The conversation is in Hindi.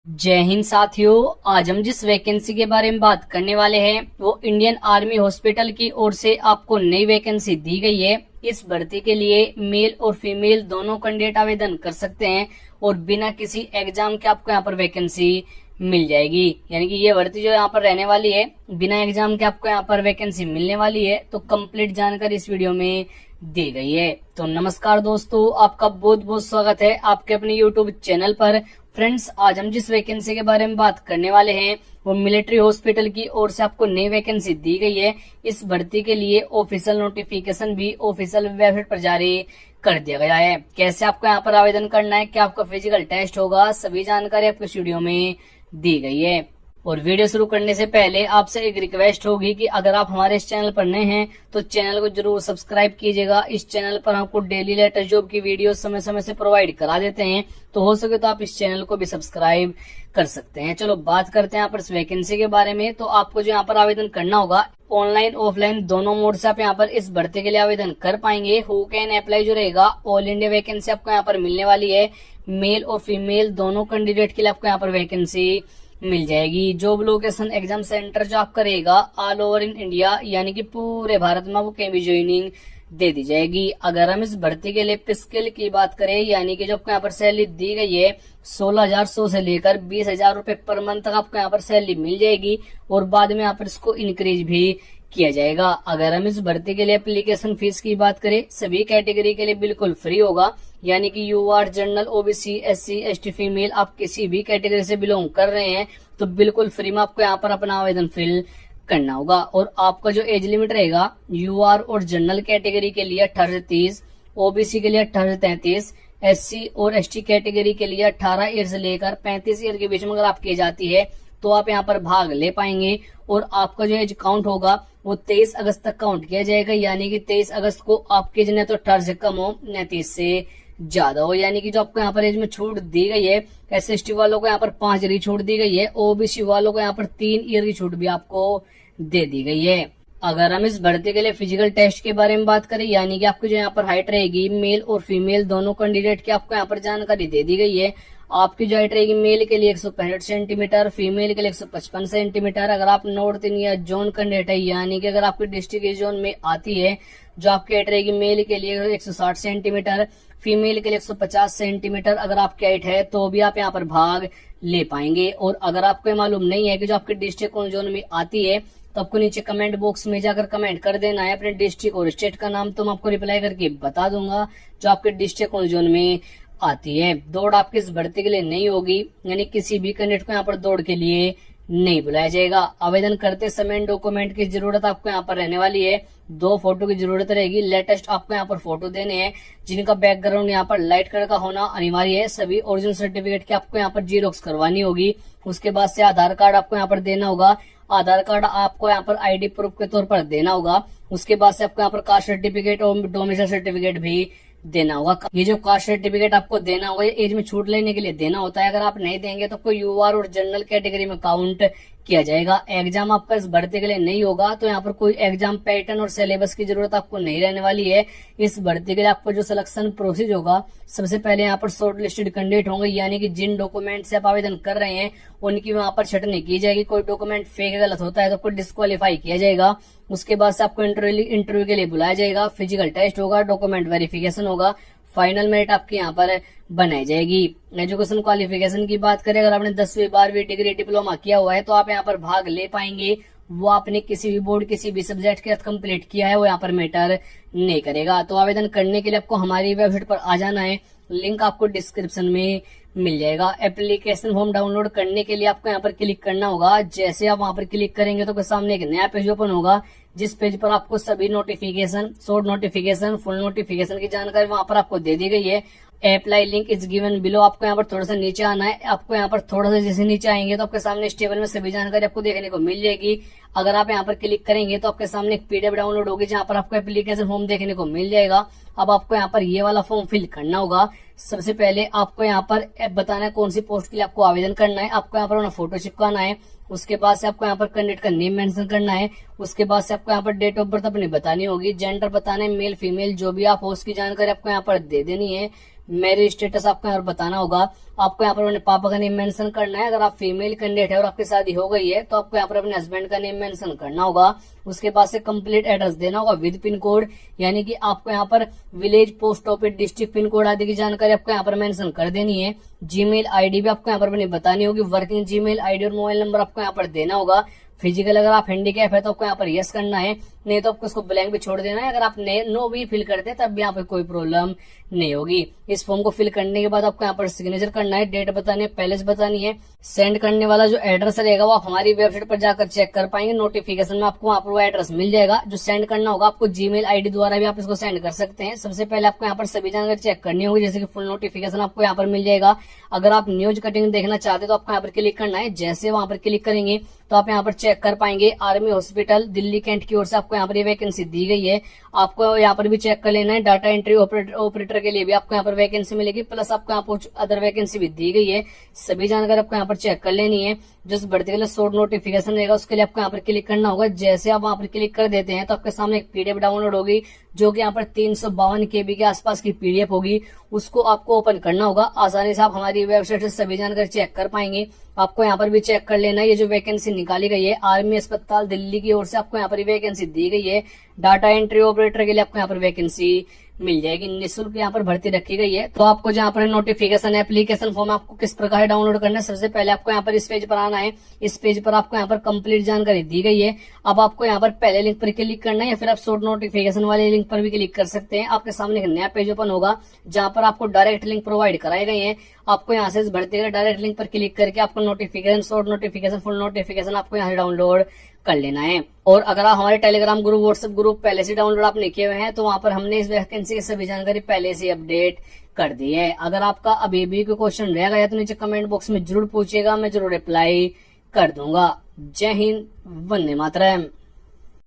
जय हिंद साथियों। आज हम जिस वैकेंसी के बारे में बात करने वाले हैं वो इंडियन आर्मी हॉस्पिटल की ओर से आपको नई वैकेंसी दी गई है। इस भर्ती के लिए मेल और फीमेल दोनों कैंडिडेट आवेदन कर सकते हैं और बिना किसी एग्जाम के आपको यहाँ पर वैकेंसी मिल जाएगी। यानी कि ये भर्ती जो यहाँ पर रहने वाली है बिना एग्जाम के आपको यहाँ पर वैकेंसी मिलने वाली है। तो कंप्लीट जानकारी इस वीडियो में दी गई है। तो नमस्कार दोस्तों, आपका बहुत बहुत स्वागत है आपके अपने यूट्यूब चैनल पर। फ्रेंड्स, आज हम जिस वैकेंसी के बारे में बात करने वाले हैं वो मिलिट्री हॉस्पिटल की ओर से आपको नई वैकेंसी दी गई है। इस भर्ती के लिए ऑफिशियल नोटिफिकेशन भी ऑफिशियल वेबसाइट पर जारी कर दिया गया है। कैसे आपको यहाँ पर आवेदन करना है, क्या आपका फिजिकल टेस्ट होगा, सभी जानकारी आपको इस वीडियो में दी गई है। और वीडियो शुरू करने से पहले आपसे एक रिक्वेस्ट होगी कि अगर आप हमारे इस चैनल पर नए हैं तो चैनल को जरूर सब्सक्राइब कीजिएगा। इस चैनल पर आपको डेली लेटेस्ट जॉब की वीडियो समय समय से प्रोवाइड करा देते हैं, तो हो सके तो आप इस चैनल को भी सब्सक्राइब कर सकते हैं। चलो बात करते हैं यहाँ पर इस वैकेंसी के बारे में। तो आपको जो यहाँ पर आवेदन करना होगा ऑनलाइन ऑफलाइन दोनों मोड से आप यहाँ पर इस भर्ती के लिए आवेदन कर पाएंगे। हु कैन अप्लाई जो रहेगा ऑल इंडिया वैकेंसी आपको यहाँ पर मिलने वाली है। मेल और फीमेल दोनों कैंडिडेट के लिए आपको यहाँ पर वैकेंसी मिल जाएगी। जॉब लोकेशन एग्जाम सेंटर जो आपका रहेगा ऑल ओवर इन इंडिया, यानी कि पूरे भारत में आपको कहीं भी ज्वाइनिंग दे दी जाएगी। अगर हम इस भर्ती के लिए पे स्केल की बात करें, यानी कि जो आपको यहाँ पर सैलरी दी गई है 16,100 से लेकर 20,000 रुपए पर मंथ तक आपको यहाँ पर सैलरी मिल जाएगी और बाद में यहाँ पर इसको इंक्रीज भी किया जाएगा। अगर हम इस भर्ती के लिए एप्लीकेशन फीस की बात करें, सभी कैटेगरी के लिए बिल्कुल फ्री होगा। यानी कि UR general OBC SC ST female, आप किसी भी कैटेगरी से बिलोंग कर रहे हैं तो बिल्कुल फ्री में आपको यहाँ पर अपना आवेदन फिल करना होगा। और आपका जो एज लिमिट रहेगा यूआर और जनरल कैटेगरी के लिए 18 से 30, ओबीसी के लिए 18 से 33, एससी और एसटी कैटेगरी के लिए 18 ईयर से लेकर 35 ईयर के बीच में अगर आप की जाती है तो आप यहाँ पर भाग ले पाएंगे। और आपका जो एज काउंट होगा वो 23 अगस्त तक काउंट किया जाएगा। यानी कि 23 अगस्त को आपकी एज न तो 18 से कम हो न 30 से ज्यादा हो। यानी कि जो आपको यहाँ पर एज में छूट दी गई है, एसएसटी वालों को यहाँ पर 5 ईयर की छूट दी गई है, ओबीसी वालों को यहाँ पर 3 ईयर की छूट भी आपको दे दी गई है। अगर हम इस भर्ती के लिए फिजिकल टेस्ट के बारे में बात करें, यानी कि आपकी जो यहाँ पर हाइट रहेगी मेल और फीमेल दोनों कैंडिडेट की आपको यहाँ पर जानकारी दे दी गई है। आपकी जो हाइट रहेगी मेल के लिए 165 सेंटीमीटर, फीमेल के लिए 155 सेंटीमीटर। अगर आप नॉर्थ इंडिया जोन कैंडिडेट है, यानी कि अगर आपकी डिस्ट्रिक्ट जोन में आती है, जो आपकी हाइट रहेगी मेल के लिए 160 सेंटीमीटर, फीमेल के लिए 150 सेंटीमीटर अगर आपकी हाइट है तो भी आप यहाँ पर भाग ले पाएंगे। और अगर आपको मालूम नहीं है कि जो आपके डिस्ट्रिक्ट कौन जोन में आती है तो आपको नीचे कमेंट बॉक्स में जाकर कमेंट कर देना है अपने डिस्ट्रिक्ट और स्टेट का नाम, तो मैं आपको रिप्लाई करके बता दूंगा जो आपके डिस्ट्रिक्ट कौन जोन में आती है। दौड़ आपकी इस भर्ती के लिए नहीं होगी, यानी किसी भी कैंडिडेट को यहाँ पर दौड़ के लिए नहीं बुलाया जाएगा। आवेदन करते समय डॉक्यूमेंट की जरूरत आपको यहाँ पर रहने वाली है। 2 फोटो की जरूरत रहेगी। लेटेस्ट आपको यहाँ पर फोटो देने हैं जिनका बैकग्राउंड यहाँ पर लाइट कलर का होना अनिवार्य है। सभी ओरिजिनल सर्टिफिकेट की आपको यहाँ पर जीरोक्स करवानी होगी। उसके बाद से आधार कार्ड आपको यहाँ पर देना होगा। आधार कार्ड आपको यहाँ पर आईडी प्रूफ के तौर पर देना होगा। उसके बाद से आपको यहाँ पर कास्ट सर्टिफिकेट और डोमिसाइल सर्टिफिकेट भी देना होगा। ये जो कास्ट सर्टिफिकेट आपको देना होगा ये एज में छूट लेने के लिए देना होता है। अगर आप नहीं देंगे तो आपको यूआर और जनरल कैटेगरी में काउंट किया जाएगा। एग्जाम आपका इस भर्ती के लिए नहीं होगा, तो यहाँ पर कोई एग्जाम पैटर्न और सिलेबस की जरूरत आपको नहीं रहने वाली है। इस भर्ती के लिए आपको जो सिलेक्शन प्रोसेस होगा, सबसे पहले यहाँ पर शॉर्ट लिस्टेड कैंडिडेट होंगे, यानी कि जिन डॉक्यूमेंट से आप आवेदन कर रहे हैं उनकी वहां पर छटनी की जाएगी। कोई डॉक्यूमेंट फेक गलत होता है तो आपको डिस्क्वालीफाई किया जाएगा। उसके बाद से आपको इंटरव्यू के लिए बुलाया जाएगा। फिजिकल टेस्ट होगा, डॉक्यूमेंट वेरिफिकेशन होगा, फाइनल मेरिट आपकी यहाँ पर बनाई जाएगी। एजुकेशन क्वालिफिकेशन की बात करें, अगर आपने 10वीं 12वीं डिग्री डिप्लोमा किया हुआ है तो आप यहाँ पर भाग ले पाएंगे। वो आपने किसी भी बोर्ड किसी भी सब्जेक्ट के साथ कंप्लीट किया है वो यहाँ पर मैटर नहीं करेगा। तो आवेदन करने के लिए आपको हमारी वेबसाइट पर आ जाना है। लिंक आपको डिस्क्रिप्शन में मिल जाएगा। एप्लीकेशन फॉर्म डाउनलोड करने के लिए आपको यहाँ पर क्लिक करना होगा। जैसे आप वहां पर क्लिक करेंगे तो सामने एक नया पेज ओपन होगा, जिस पेज पर आपको सभी notification, short notification, full notification की जानकारी वहां पर आपको दे दी गई है। Apply link is given below. आपको यहाँ पर थोड़ा सा नीचे आना है। आपको यहाँ पर थोड़ा सा जैसे नीचे आएंगे तो आपके सामने इस टेबल में सभी जानकारी आपको देखने को मिल जाएगी। अगर आप यहाँ पर क्लिक करेंगे तो आपके सामने एक पीडीएफ डाउनलोड होगी जहाँ पर आपको एप्लीकेशन फॉर्म देखने को मिल जाएगा। अब आपको यहाँ पर ये वाला फॉर्म फिल करना होगा। सबसे पहले आपको यहाँ पर बताना है कौन सी पोस्ट के लिए आपको आवेदन करना है। आपको यहाँ पर अपना फोटो चिपकाना है। उसके बाद से आपको यहाँ पर कैंडिडेट का नेम मेंशन करना है। उसके बाद से आपको यहाँ पर डेट ऑफ बर्थ अपनी बतानी होगी। जेंडर बताना है, मेल फीमेल जो भी आप हो उसकी जानकारी आपको यहाँ पर दे देनी है। मैरिज स्टेटस आपको यहाँ पर बताना होगा। आपको यहाँ पर अपने पापा का नेम मेंशन करना है। अगर आप फीमेल कैंडिडेट है और आपकी शादी हो गई है तो आपको यहाँ पर अपने हस्बैंड का नेम मेंशन करना होगा। उसके बाद से कंप्लीट एड्रेस देना होगा विद पिन कोड, यानी कि आपको यहाँ पर village, post office, district pin code आदि की जानकारी आपको यहाँ पर मेंशन कर देनी है। जीमेल आईडी भी आपको यहाँ पर अपनी बतानी होगी। वर्किंग जीमेल आईडी और मोबाइल नंबर आपको यहाँ पर देना होगा। फिजिकल अगर आप हैंडीकैप है तो आपको यहाँ पर यस करना है, नहीं तो आपको इसको ब्लैंक भी छोड़ देना है। अगर आप नो भी फिल करते हैं तब भी यहाँ पर कोई प्रॉब्लम नहीं होगी। इस फॉर्म को फिल करने के बाद आपको यहाँ पर सिग्नेचर करना है, डेट बतानी है, पैलेस बतानी है। सेंड करने वाला जो एड्रेस रहेगा वो आप हमारी वेबसाइट पर जाकर चेक कर पाएंगे। नोटिफिकेशन में आपको वहाँ पर वो एड्रेस मिल जाएगा। जो सेंड करना होगा आपको जीमेल आईडी द्वारा भी आप इसको सेंड कर सकते हैं। सबसे पहले आपको यहाँ पर सभी जानकारी चेक करनी होगी, जैसे कि फुल नोटिफिकेशन आपको यहाँ पर मिल जाएगा। अगर आप न्यूज कटिंग देखना चाहते हैं तो आपको यहाँ पर क्लिक करना है। जैसे वहां पर क्लिक करेंगे तो आप यहाँ पर चेक कर पाएंगे आर्मी हॉस्पिटल दिल्ली कैंट की ओर से आपको यहाँ पर ये वैकेंसी दी गई है। आपको यहाँ पर भी चेक कर लेना है। डाटा एंट्री ऑपरेटर के लिए भी आपको यहाँ पर वैकेंसी मिलेगी, प्लस आपको यहाँ पर अदर वैकेंसी भी दी गई है। सभी जानकारी आपको यहाँ पर चेक कर लेनी है। जिस भर्ती के लिए शॉर्ट नोटिफिकेशन रहेगा उसके लिए आपको यहाँ पर क्लिक करना होगा। जैसे आप वहां पर क्लिक कर देते हैं तो आपके सामने एक पीडीएफ डाउनलोड होगी, जो कि यहाँ पर 352 KB के आसपास की पीडीएफ होगी। उसको आपको ओपन करना होगा। आसानी से आप हमारी वेबसाइट से सभी जानकारी चेक कर पाएंगे। आपको यहाँ पर भी चेक कर लेना है। ये जो वैकेंसी निकाली गई है आर्मी अस्पताल दिल्ली की ओर से आपको यहाँ पर वैकेंसी दी गई है। डाटा एंट्री ऑपरेटर के लिए आपको यहाँ पर वैकेंसी मिल जाएगी। निःशुल्क यहाँ पर भर्ती रखी गई है। तो आपको जहाँ पर नोटिफिकेशन एप्लीकेशन फॉर्म आपको किस प्रकार डाउनलोड करना है, सबसे पहले आपको यहाँ पर इस पेज पर आना है। इस पेज पर आपको यहाँ पर कंप्लीट जानकारी दी गई है। अब आपको यहाँ पर पहले लिंक पर क्लिक करना है या फिर आप शॉर्ट नोटिफिकेशन वाले लिंक पर भी क्लिक कर सकते हैं। आपके सामने एक नया पेज ओपन होगा जहाँ पर आपको डायरेक्ट लिंक प्रोवाइड कराए गए हैं। आपको यहाँ से इस भर्ती के डायरेक्ट लिंक पर क्लिक करके आपको notification, short notification, full notification आपको यहाँ डाउनलोड कर लेना है। और अगर आप हमारे टेलीग्राम ग्रुप, व्हाट्सएप ग्रुप पहले से डाउनलोड आपने किए हुए हैं तो वहां पर हमने इस वैकेंसी की सभी जानकारी पहले से अपडेट कर दी है। अगर आपका अभी भी कोई क्वेश्चन रह गया तो नीचे कमेंट बॉक्स में जरूर पूछिएगा, मैं जरूर रिप्लाई कर दूंगा। जय हिंद, वंदे मातरम।